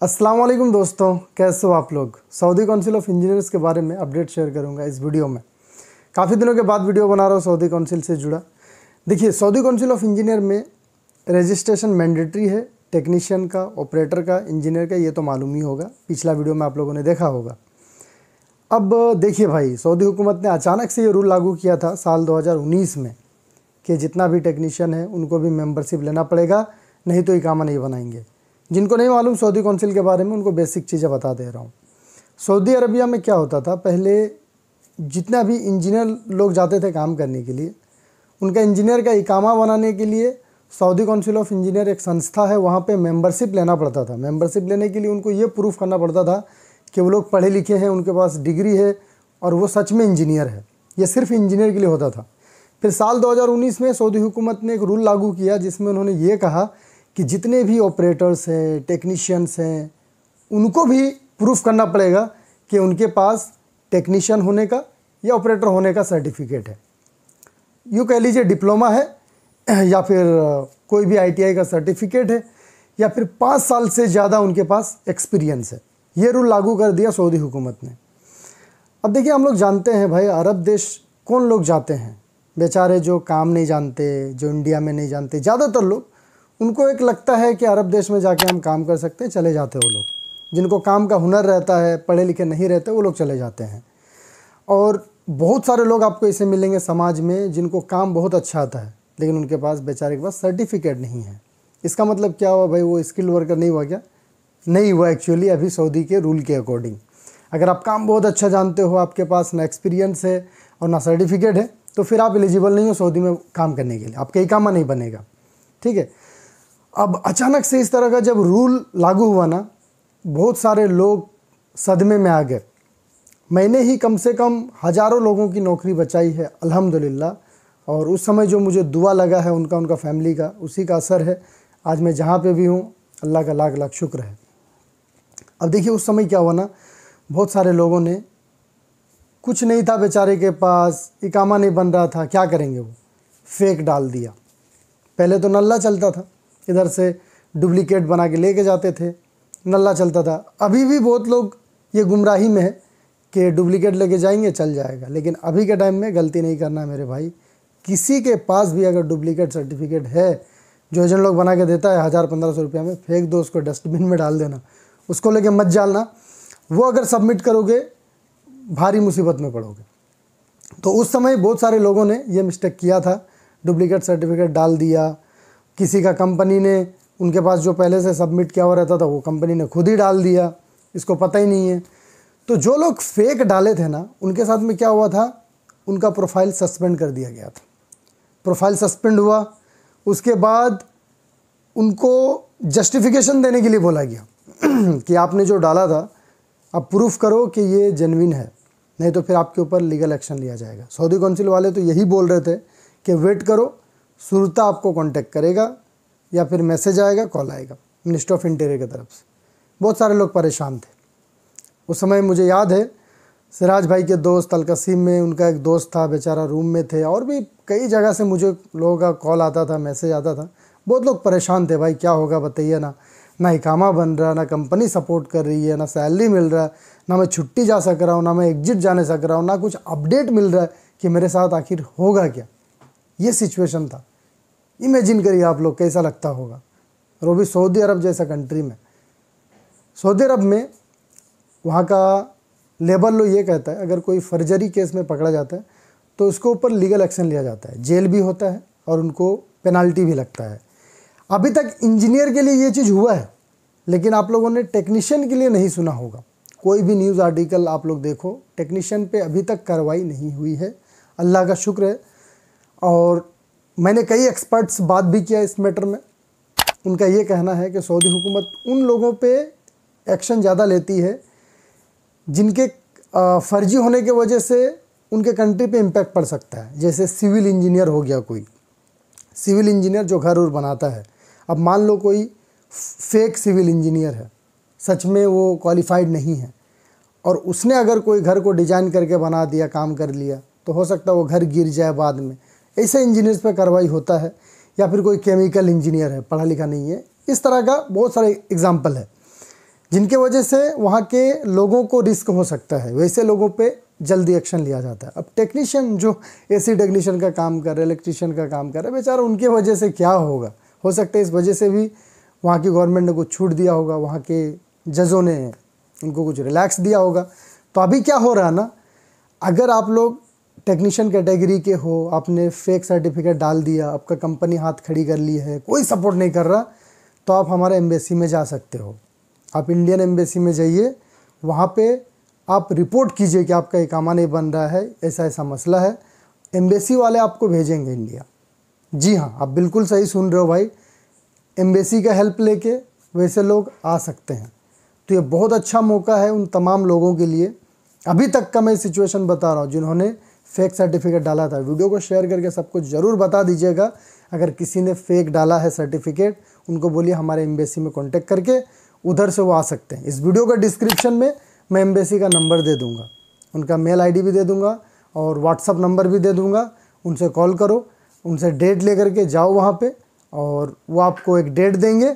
अस्सलाम वालेकुम दोस्तों, कैसे हो आप लोग। सऊदी काउंसिल ऑफ इंजीनियर्स के बारे में अपडेट शेयर करूंगा इस वीडियो में। काफ़ी दिनों के बाद वीडियो बना रहा हूँ सऊदी काउंसिल से जुड़ा। देखिए, सऊदी काउंसिल ऑफ इंजीनियर में रजिस्ट्रेशन मैंडेटरी है। टेक्नीशियन का, ऑपरेटर का, इंजीनियर का, ये तो मालूम ही होगा, पिछला वीडियो में आप लोगों ने देखा होगा। अब देखिए भाई, सऊदी हुकूमत ने अचानक से ये रूल लागू किया था साल 2019 में कि जितना भी टेक्नीशियन है उनको भी मेंबरशिप लेना पड़ेगा, नहीं तो इकामा नहीं बनाएंगे। जिनको नहीं मालूम सऊदी काउंसिल के बारे में, उनको बेसिक चीज़ें बता दे रहा हूँ। सऊदी अरबिया में क्या होता था, पहले जितना भी इंजीनियर लोग जाते थे काम करने के लिए, उनका इंजीनियर का इकामा बनाने के लिए सऊदी काउंसिल ऑफ इंजीनियर एक संस्था है, वहाँ पे मेंबरशिप लेना पड़ता था। मेंबरशिप लेने के लिए उनको ये प्रूफ करना पड़ता था कि वो लोग पढ़े लिखे हैं, उनके पास डिग्री है और वो सच में इंजीनियर है। ये सिर्फ इंजीनियर के लिए होता था। फिर साल 2019 में सऊदी हुकूमत ने एक रूल लागू किया जिसमें उन्होंने ये कहा कि जितने भी ऑपरेटर्स हैं, टेक्नीशियंस हैं, उनको भी प्रूफ करना पड़ेगा कि उनके पास टेक्नीशियन होने का या ऑपरेटर होने का सर्टिफिकेट है। यूँ कह लीजिए डिप्लोमा है या फिर कोई भी ITI का सर्टिफिकेट है या फिर 5 साल से ज़्यादा उनके पास एक्सपीरियंस है। ये रूल लागू कर दिया सऊदी हुकूमत ने। अब देखिए, हम लोग जानते हैं भाई, अरब देश कौन लोग जाते हैं बेचारे, जो काम नहीं जानते, जो इंडिया में नहीं जानते। ज़्यादातर लोग, उनको एक लगता है कि अरब देश में जाके हम काम कर सकते हैं, चले जाते हैं वो लोग। जिनको काम का हुनर रहता है, पढ़े लिखे नहीं रहते, वो लोग चले जाते हैं। और बहुत सारे लोग आपको ऐसे मिलेंगे समाज में जिनको काम बहुत अच्छा आता है, लेकिन उनके पास, बेचारे के पास सर्टिफिकेट नहीं है। इसका मतलब क्या हुआ भाई, वो स्किल्ड वर्कर नहीं हुआ क्या? नहीं हुआ एक्चुअली, अभी सऊदी के रूल के अकॉर्डिंग। अगर आप काम बहुत अच्छा जानते हो, आपके पास ना एक्सपीरियंस है और ना सर्टिफिकेट है, तो फिर आप एलिजिबल नहीं हो सऊदी में काम करने के लिए, आपका इकामा नहीं बनेगा। ठीक है। अब अचानक से इस तरह का जब रूल लागू हुआ ना, बहुत सारे लोग सदमे में आ गए। मैंने ही कम से कम हज़ारों लोगों की नौकरी बचाई है अल्हम्दुलिल्लाह। और उस समय जो मुझे दुआ लगा है उनका फैमिली का, उसी का असर है आज मैं जहाँ पे भी हूँ। अल्लाह का लाख लाख शुक्र है। अब देखिए, उस समय क्या हुआ ना, बहुत सारे लोगों ने, कुछ नहीं था बेचारे के पास, इकामा नहीं बन रहा था, क्या करेंगे, वो फेक डाल दिया। पहले तो नल्ला चलता था, इधर से डुप्लीकेट बना के लेके जाते थे, नल्ला चलता था। अभी भी बहुत लोग ये गुमराही में है कि डुप्लीकेट लेके जाएंगे चल जाएगा, लेकिन अभी के टाइम में गलती नहीं करना है मेरे भाई। किसी के पास भी अगर डुप्लीकेट सर्टिफिकेट है, जो एजेंट लोग बना के देता है 1000-1500 रुपया में, फेंक दो उसको, डस्टबिन में डाल देना, उसको लेके मत जालना। वो अगर सबमिट करोगे भारी मुसीबत में पड़ोगे। तो उस समय बहुत सारे लोगों ने ये मिस्टेक किया था, डुप्लीकेट सर्टिफिकेट डाल दिया। किसी का कंपनी ने, उनके पास जो पहले से सबमिट किया हुआ रहता था, वो कंपनी ने खुद ही डाल दिया, इसको पता ही नहीं है। तो जो लोग फेक डाले थे ना, उनके साथ में क्या हुआ था, उनका प्रोफाइल सस्पेंड कर दिया गया था। प्रोफाइल सस्पेंड हुआ, उसके बाद उनको जस्टिफिकेशन देने के लिए बोला गया कि आपने जो डाला था आप प्रूफ करो कि ये जेन्युइन है, नहीं तो फिर आपके ऊपर लीगल एक्शन लिया जाएगा। सऊदी काउंसिल वाले तो यही बोल रहे थे कि वेट करो, सुरता आपको कांटेक्ट करेगा या फिर मैसेज आएगा, कॉल आएगा मिनिस्ट्री ऑफ इंटीरियर की तरफ से। बहुत सारे लोग परेशान थे उस समय। मुझे याद है सिराज भाई के दोस्त अलकसीम में उनका एक दोस्त था, बेचारा रूम में थे, और भी कई जगह से मुझे लोगों का कॉल आता था, मैसेज आता था। बहुत लोग परेशान थे, भाई क्या होगा बताइए ना इकामा बन रहा, ना कंपनी सपोर्ट कर रही है, ना सैलरी मिल रहा है, ना मैं छुट्टी जा सक रहा हूँ, ना मैं एग्जिट जाने सक रहा हूँ, ना कुछ अपडेट मिल रहा है कि मेरे साथ आखिर होगा क्या। ये सिचुएशन था। इमेजिन करिए आप लोग कैसा लगता होगा, और वो भी सऊदी अरब जैसा कंट्री में। सऊदी अरब में वहाँ का लेबर लॉ ये कहता है, अगर कोई फर्जरी केस में पकड़ा जाता है तो उसके ऊपर लीगल एक्शन लिया जाता है, जेल भी होता है और उनको पेनाल्टी भी लगता है। अभी तक इंजीनियर के लिए ये चीज़ हुआ है, लेकिन आप लोगों ने टेक्नीशियन के लिए नहीं सुना होगा। कोई भी न्यूज़ आर्टिकल आप लोग देखो, टेक्नीशियन पे अभी तक कार्रवाई नहीं हुई है, अल्लाह का शुक्र है। और मैंने कई एक्सपर्ट्स बात भी किया इस मैटर में। उनका ये कहना है कि सऊदी हुकूमत उन लोगों पे एक्शन ज़्यादा लेती है जिनके फर्जी होने के वजह से उनके कंट्री पे इम्पैक्ट पड़ सकता है। जैसे सिविल इंजीनियर हो गया, कोई सिविल इंजीनियर जो घर और बनाता है। अब मान लो कोई फेक सिविल इंजीनियर है, सच में वो क्वालिफाइड नहीं है, और उसने अगर कोई घर को डिज़ाइन करके बना दिया, काम कर लिया, तो हो सकता है वो घर गिर जाए बाद में। ऐसे इंजीनियर्स पे कार्रवाई होता है। या फिर कोई केमिकल इंजीनियर है, पढ़ा लिखा नहीं है, इस तरह का बहुत सारे एग्जाम्पल है। जिनके वजह से वहाँ के लोगों को रिस्क हो सकता है, वैसे लोगों पे जल्दी एक्शन लिया जाता है। अब टेक्नीशियन जो एसी टेक्नीशियन का काम कर रहे हैं, इलेक्ट्रीशियन का काम कर रहे हैं, बेचारा उनके वजह से क्या होगा, हो सकता है इस वजह से भी वहाँ की गवर्नमेंट ने कुछ छूट दिया होगा, वहाँ के जजों ने उनको कुछ रिलैक्स दिया होगा। तो अभी क्या हो रहा है ना, अगर आप लोग टेक्नीशियन कैटेगरी के हो, आपने फेक सर्टिफिकेट डाल दिया, आपका कंपनी हाथ खड़ी कर ली है, कोई सपोर्ट नहीं कर रहा, तो आप हमारे एम्बेसी में जा सकते हो। आप इंडियन एम्बेसी में जाइए, वहाँ पे आप रिपोर्ट कीजिए कि आपका इकामा नहीं बन रहा है, ऐसा ऐसा मसला है, एम्बेसी वाले आपको भेजेंगे इंडिया। जी हाँ, आप बिल्कुल सही सुन रहे हो भाई, एम्बेसी का हेल्प लेके वैसे लोग आ सकते हैं। तो ये बहुत अच्छा मौका है उन तमाम लोगों के लिए। अभी तक का मैं सिचुएशन बता रहा हूँ जिन्होंने फेक सर्टिफिकेट डाला था। वीडियो को शेयर करके सबको ज़रूर बता दीजिएगा। अगर किसी ने फेक डाला है सर्टिफिकेट, उनको बोलिए हमारे एम्बेसी में कॉन्टेक्ट करके उधर से वो आ सकते हैं। इस वीडियो का डिस्क्रिप्शन में मैं एम्बेसी का नंबर दे दूँगा, उनका मेल आईडी भी दे दूँगा और व्हाट्सअप नंबर भी दे दूँगा। उनसे कॉल करो, उनसे डेट लेकर के जाओ वहाँ पे, और वो आपको एक डेट देंगे,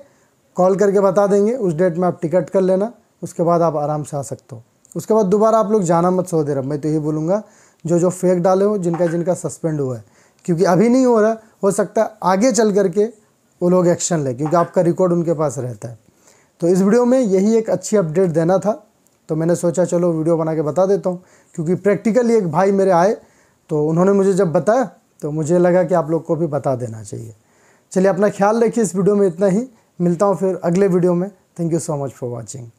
कॉल करके बता देंगे, उस डेट में आप टिकट कर लेना, उसके बाद आप आराम से आ सकते हो। उसके बाद दोबारा आप लोग जाना मत सऊदी अरब। मैं तो ये बोलूँगा जो फेक डाले हो, जिनका सस्पेंड हुआ है, क्योंकि अभी नहीं हो रहा, हो सकता है आगे चल करके वो लोग एक्शन लें, क्योंकि आपका रिकॉर्ड उनके पास रहता है। तो इस वीडियो में यही एक अच्छी अपडेट देना था, तो मैंने सोचा चलो वीडियो बना के बता देता हूँ। क्योंकि प्रैक्टिकली एक भाई मेरे आए, तो उन्होंने मुझे जब बताया तो मुझे लगा कि आप लोग को भी बता देना चाहिए। चलिए, अपना ख्याल रखिए। इस वीडियो में इतना ही, मिलता हूँ फिर अगले वीडियो में। Thank you so much for watching.